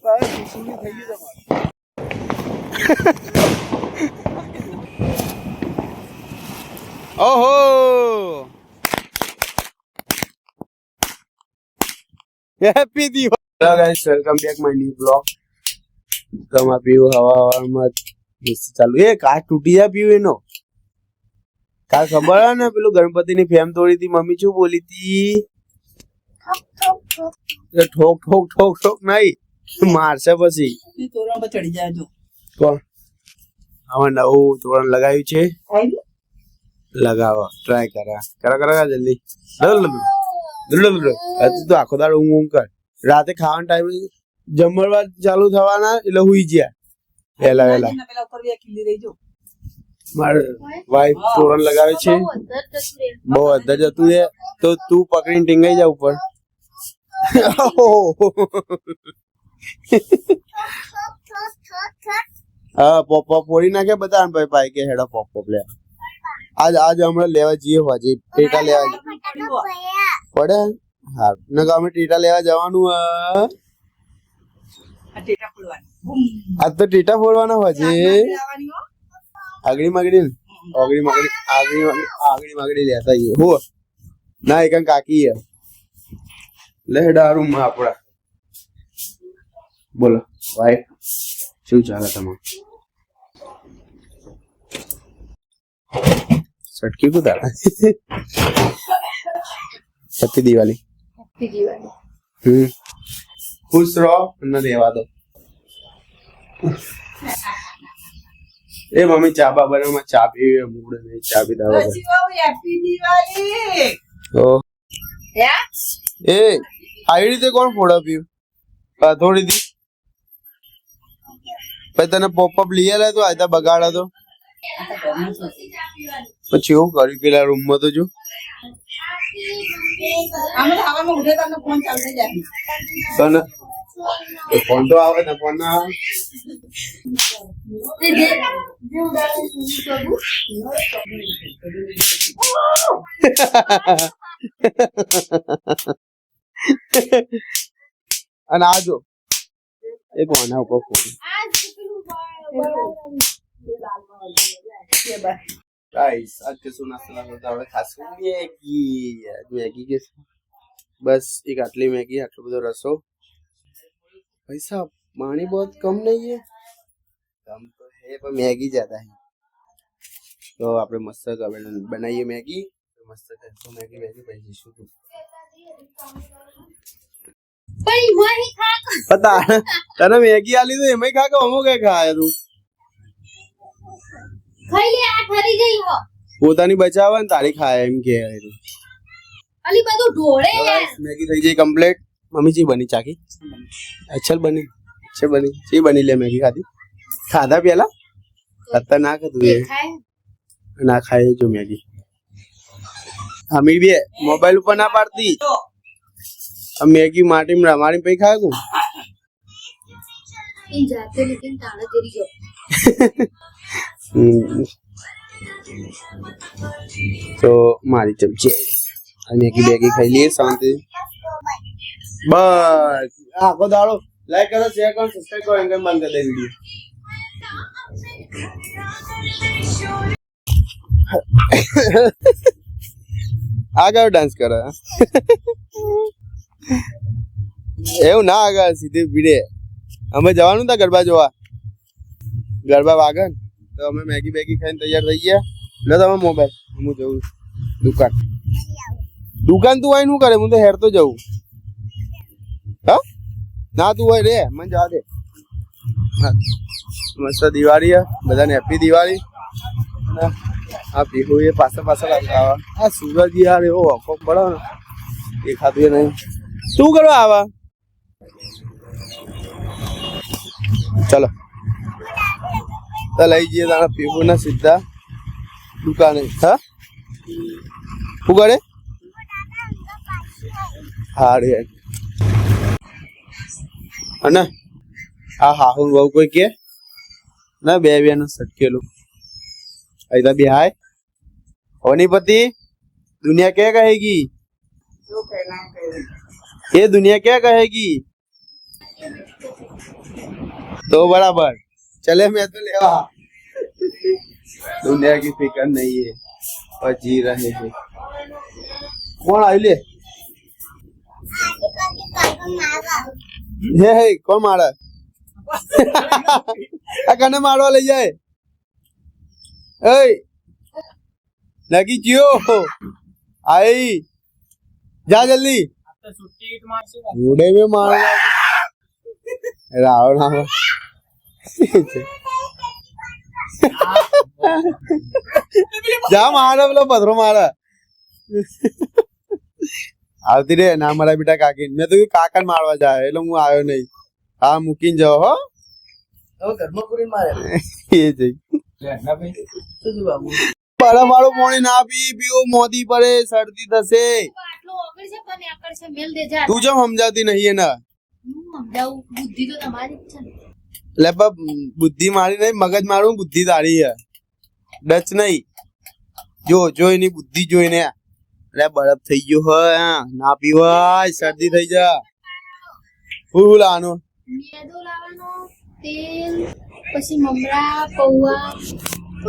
ઓહો happy Diwali guys, welcome back my new blog. તમા પીવું હવામાં ચાલુ. એ કાચ તૂટી જાય પીવું એનો. કાલ ખબર હે ને પેલું ગણપતિની ફેમ તોડી હતી, મમ્મી શું બોલી હતી? ઠોક ઠોક ઠોક ઠોક નહીં, મારશે પછી. તોરણ પર ચડી જાય. જો કોણ આમાં નવું તોરણ લગાવ્યું છે, લગાવો ટ્રાય કરા જલ્દી. તું તો આખો દાડો ઊંઘ કર. રાતે ખાવાના ટાઈમે જમણવાર ચાલુ થવાના એટલે હુઈ ગયા પહેલા વહેલા. મારે વાઈફ તોરણ લગાવે છે, બહુ અંદર જતું છે તો તું પકડીને ટીંગાઈ જા ઉપર. હા પોપ ફોડી નાખે બધા. ભાઈ ભાઈ કે હેડો પોપ લે. આજ હમણાં લેવા જઈએ હોજે ટેટા લેવા પડે. હા ને અમે ટેટા લેવા જવાનું. આજ તો ટેટા ફોડવાના હોજે. આગળી માગડી લેતા આવીએ. હો ના એક કાકી લે હેડા રૂમ માં આપડા. બોલો વાઈફ શું ચાલે તમારે? સટકી કુદાડા. હેપી દિવાળી. ખુશ રહો અને રહેવા દો. એ મમ્મી ચા બા બનાવમાં ચા પીવી મૂડ નહીં, ચા પીધા વગર. હેપી દિવાળી. એ આવી રીતે કોણ ફોડા પીવું? થોડી દી પછી તને પોપઅપ લઈ આલે તો આયતા બગાડા તો પછી એવું કર્યું પેલા રૂમ માં તો જો. તને ફોન તો આવે ને, ફોન ના આવે. અને આ જો એક વાના ઉપર ફોન. ગાઈસ आज के सुना હવે ખાસ મેગી કે બસ એક આટલી મેગી, આટલો બધો રસો. પૈસા पानी बहुत कम नहीं है, कम तो है पर मैगी ज्यादा है. तो આપણે મસ્ત બનાવીએ મેગી. મસ્ત તો મેગી પછી શું પતા તને મેગી આલી તો એમાં ખા કે અમો કઈ ખાય તું? ખાઈ લે, આ ઠરી ગઈ હો. પોતાની બચાવે ને તારી ખાય એમ કે અલી બધું ઢોળે યાર. મેગી થઈ ગઈ કમ્પ્લીટ. મમ્મી જી બની ચાકી? અચ્છા બની ચી બની લે મેગી ખાધી? ખાધા પેલા અત્યારે ના ખાધું એ ના ખાય જો મેગી. અમીર બે મોબાઈલ ઉપર ના પાડતી. મેગી માટી માં મારી પૈ ખાય કુ इन जाते लेकिन ताला तेरी जो તો મારી ચમચી મેગી બેગી ખાઈ લઈએ શાંતિ. બસ આખો દાડો લાઈક કરો, શેર કરો, સબસ્ક્રાઇબ કરો, એમ બંધ કરી દે વિડિયો. આગળ ડાન્સ કરે એવું ના, આગળ સીધી ભીડે. અમે જવાનું હતા ગરબા જોવા, ગરબા વાગન તો અમે મેગી બેગી ખાઈને તૈયાર થઈ ગયા. લે તમે મોબાઈલ, હું જઉં દુકાન. તું આઈ શું કરે? હું તો હેર તો જવું. હા ના તું હોય રે, મને જવા દે. મસ્ત દિવાળી, બધાને હેપી દિવાળી. આ પીહુ એ પાછળ આવતા. આ સુરજ યાર એવો વખો પડે ને દેખાતું એ નહીં. શું કરવા આવા? ચલો તો લઈ જઈએ તારા પીહુ ના સીધા દુકાને. હા શું કરે? હા રે અને આ હાહુ બહુ કોઈ કે ના બે નું સટકેલું ऐसा भी हाय होनी पति. दुनिया क्या कहेगी? ये दुनिया क्या कहेगी? तो बराबर चले मैं तो लेवा दुनिया की फिक्र नहीं है और जी रहे हैं कौन आई ले हे कौन मारा कने मारवा ले जाए ए लगी जियो आई जा जल्दी बूढ़े में मारना रावण आवा जा मारा बोलो पत्थरों मारा આવતી રે ના મારા બેટા કાકી મેં તો કાકા મારવા જાય એટલે હું આવ્યો નહીં હા મૂકીને જાઓ હો હવે ઘરમાં પૂરી મારે એ જઈ શું છું બાબુ બરાબર પાણી ના પીવું મોદી પડે શરદી થશે આટલો ઓગળ છે પણ આકળ છે મેલ દે જા તું જેમ સમજાતી નહીં એને હું સમજાવું બુદ્ધિ તો તમારી જ છે ને. એટલે બુદ્ધિ મારી નહીં મગજ મારું બુદ્ધિ તારી છે ડચ નહીં જો જો એની બુદ્ધિ જોઈને એટલે બરફ થઈ ગયો હોય ના પીવાય શરદી થઈ જા હું લાવવાનું મેદો લાવવાનો તેલ પછી મમરા પૌવા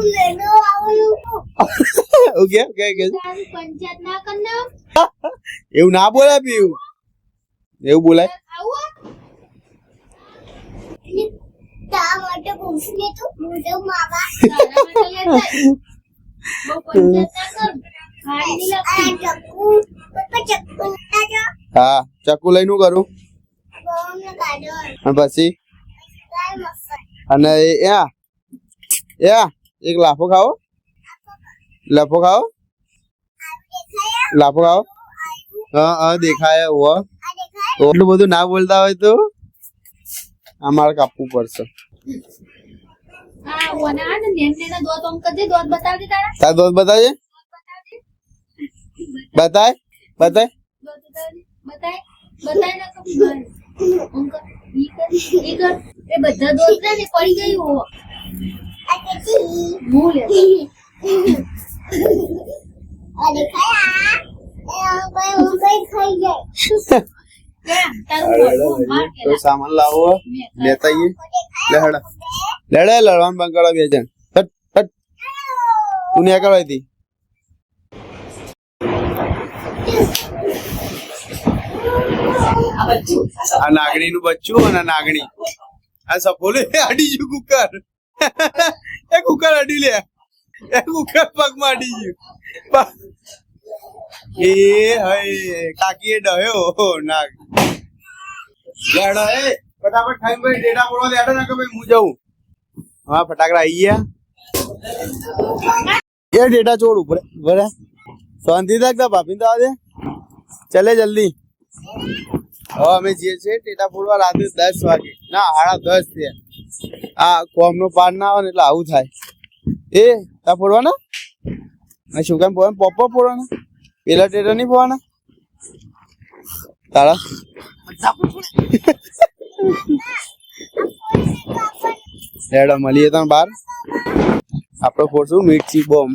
લેનો આવવાનું ઓકે ઓકે ઓકે પંચાયત ના કરના એવું ના બોલાય પીવું એવું બોલાય આવું તા માટે પૂછને તો મોઢો માવા તારા માટે લેતા બહુ પંચાયત ના કર ખાઈ લાગતી ચક્કુ ચક્કુ ના હા ચક્કુ લઈને શું કરું બોમને કાઢો અને પછી અને એક લાફો ખાઓ લાફો ખાઓ લાફો ખાઓ હા હા દેખાય ઓ એટલું બધું ના બોલતા હોય તો અમારે કાપવું પડશે હા વના ને નેના દોત અંક દે દોત બતાવ દે તારા તાર દોસ્ત બતાજે બતાય બતાય દોત બતાય બતાય ના કબ અંક ઈ કર એ બધા દોત ને પડી ગયું હો આ કેતી ભૂલ અરે ખાયા એ કઈ ખાઈ જાય તો સામાન લાવો લેતા આવીએ લડે લડવાનું બંધ કરો બે જણ હટ હટ તું ને કરવાઈ હતી આ નાગણી નું બચ્ચું અને નાગણી આ સફોલે અડી ગયું કુકર એ કુકર અડી લે એ કુકર પગમાં અડી ગયું એ હય કાકી એ ડહ્યો નાગ લેડો એ ફટાફટ ખાઈ ભાઈ ડેટા બોલવા લેડો ના કે ભાઈ હું જાઉં હા ફટાકડા આવી ગયા એ ડેટા છોડ ઉપર બરે શાંતિ રાખતા ભાભી તો આજે ચલે જલ્દી હવે અમે જઈએ છીએ ટેટા ફોડવા રાત્રે 10 વાગે ના 10:30 થયા આ કોમ નો પાર ના આવે ને એટલે આવું થાય એ તા ફોડવાના શું કામ ફોડવાનું પોપો ફોડવાના પેલા ટેટા નહીં ફોડવાના તારા લેડા મળીએ તને બાર આપણે ફોડશું મિર્ચી બોમ્બ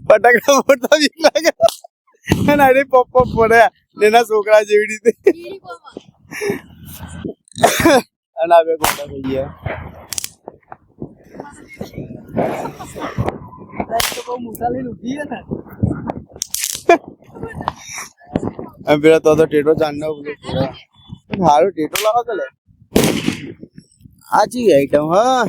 ફટાકડા ફોડતા બીક લાગે અને અરે પોપ પડ્યા એના છોકરા જેવી રીતે અને આ બે ગોટા થઈ ગયા પેલા તો ટેટો ચાંદનો સારું ટેટો લાવો તો લે આજી આઈટમ હા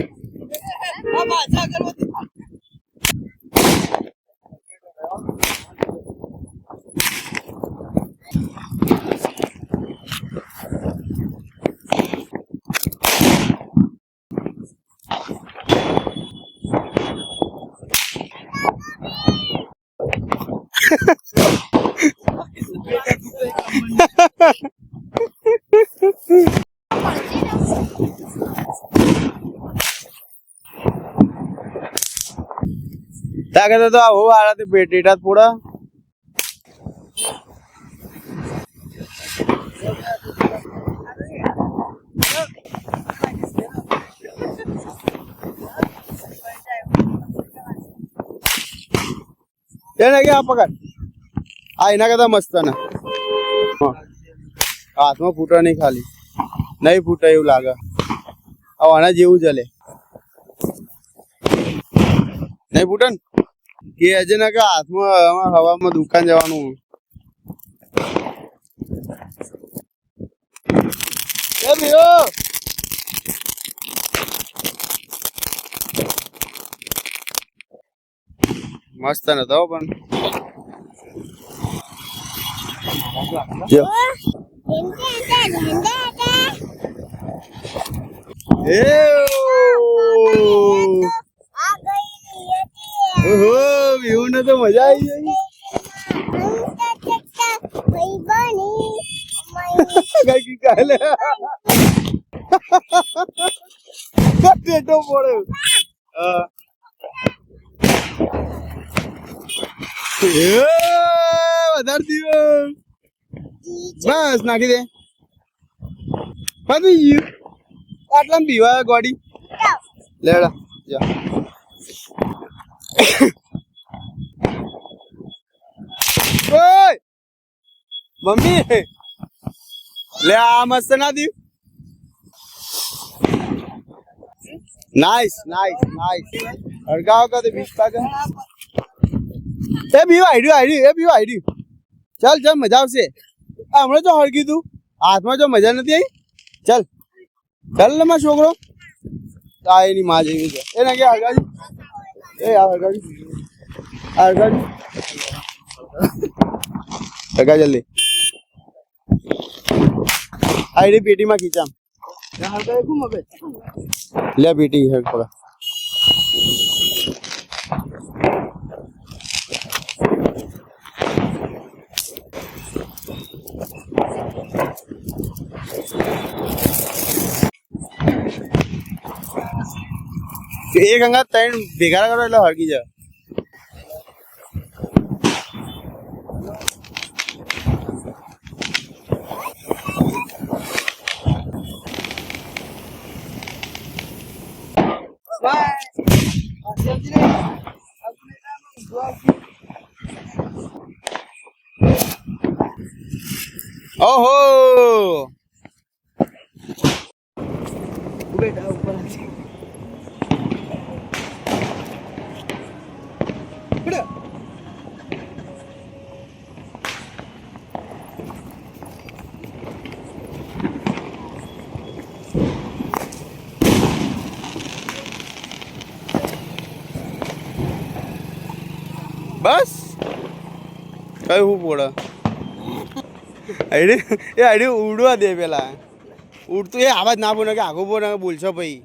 તાકે તો આવો આરાતે પેટીટા થોડા એને કે આ પકડ આ એના કરતા મસ્ત ને હાથમાં ફૂટે નહીં ખાલી નહીં ફૂટે એવું લાગે આના જેવું ચલે નહીં ફૂટે ને કે હજે ના કે હાથમાં હવામાં દુકાન જવાનું એ ભીઓ મસ્ત નતો પણ જો એ ઓહો વ્યૂ ને તો મજા આવી જાય કઈ કાલે ટેટો પડ્યો વધારે દિવસ બસ નાખી દે પતી ગયું આટલા પીવા ગોડી લેડા જા ઓય મમ્મી લે આ મસ્ત ના દી નાઈસ નાઈસ નાઈસ હરગાવ કા તે બીસ્તા કા એ બીવ આઈડી એ બીવ આઈડી ચાલ ચાલ મજા આવશે હમણાં જો હળગી તું હાથમાં જો મજા નથી આવી ચાલ ચાલ ને મારો છોકરો આ એની માં જેવી છે એને કે હળગાજી એ આ હળગાજી હળગાજી હળગા જલ્દી આઈડી પેટીમાં ખીચામ લે પેટી હળ પકડ એક અંગા ત્રણ ભેગા કરો એટલે હળગી જાય ઓહો બેટા ઉપર બસ કઈ હું પોડે આઈડી એ આઈડી ઉડવા દે પેલા ઉડતું એ આવાજ ના બોલે કે આગો બોલ બોલશો ભાઈ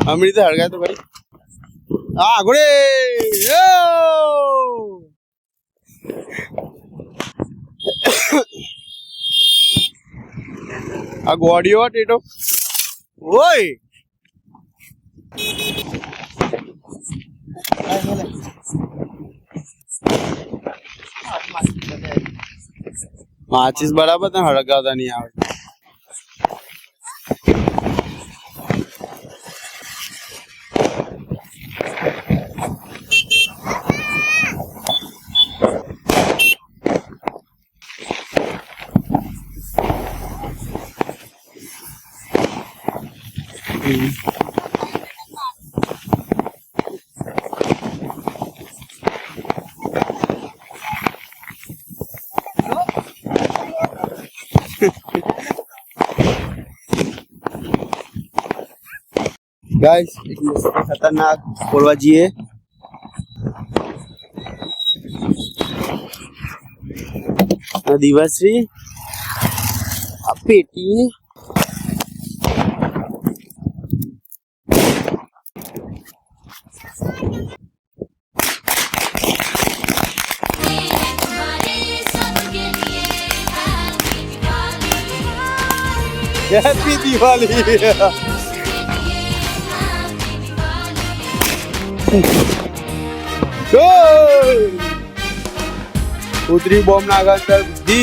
અમરી તો હળગાય તો ભાઈ હા આગોડે આ ગોડીઓ ટેટો ઓય માચીસ બરાબર તને હળગાવતા નહીં આવડે गाइस एक खतरनाक बोलवा जी है आदिवासी पेटी हैप्पी दिवाली ઉતરી બોમ્બ નાખા અંદર બુદ્ધિ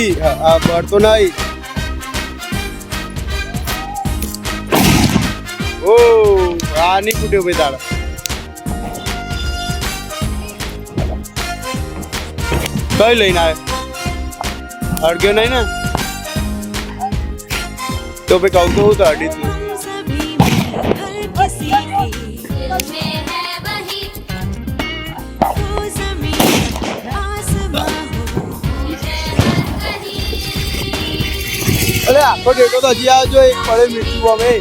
બળતો નહીં ઓ આ નહીં ફૂટ્યો ભાઈ તાળ કઈ લઈને આવે અડગ્યો નહીં ને તો ભાઈ કહું તો હું તો અડી તું અરે આખો ડેટો તો હજી આવજો એક પડે મીઠી બોમ્બ એ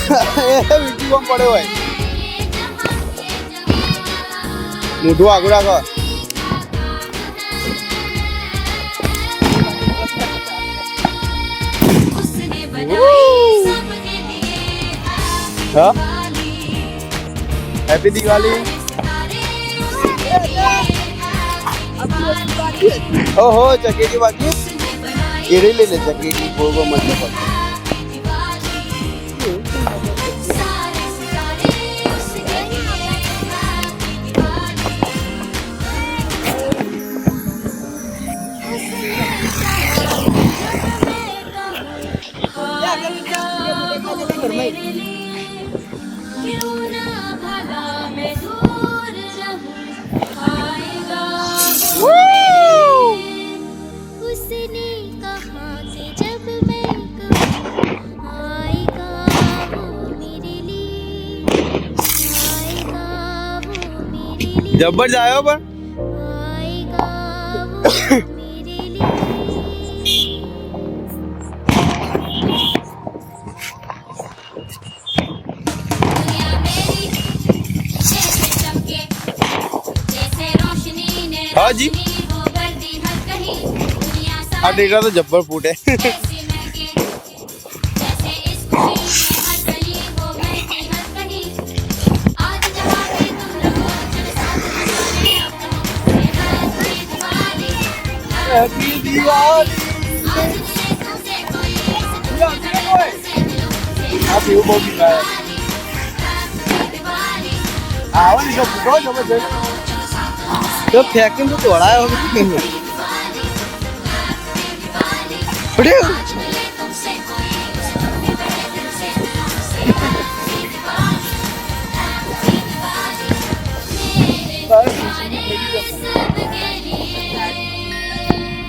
મીઠી બોમ્બ પડ્યો હોય મોઢું આગળ રાખો હા હેપી દિવાળી ઓહો ચકેલી બાકી કેરી લઈ લે ચકેલી બહુ બહુ મતલબ उसने कहा कि जब मैं कहूँ आएगा वो मेरे लिए आएगा वो मेरे लिए જબ્બર જ આવ્યો પણ आएगा वो मेरे लिए हाँ जी આ ડેટા તો જબ્બર ફૂટે હેપી દિવાળી આ પીવું બહુ પીવાય આવો ને જો ફૂટો જબરજસ્ત તો ફેંકીને તો તોડાયો પડ્યું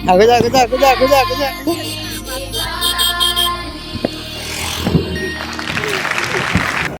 આગળ જા આગળ જા આગળ જા આગળ જા આગળ જા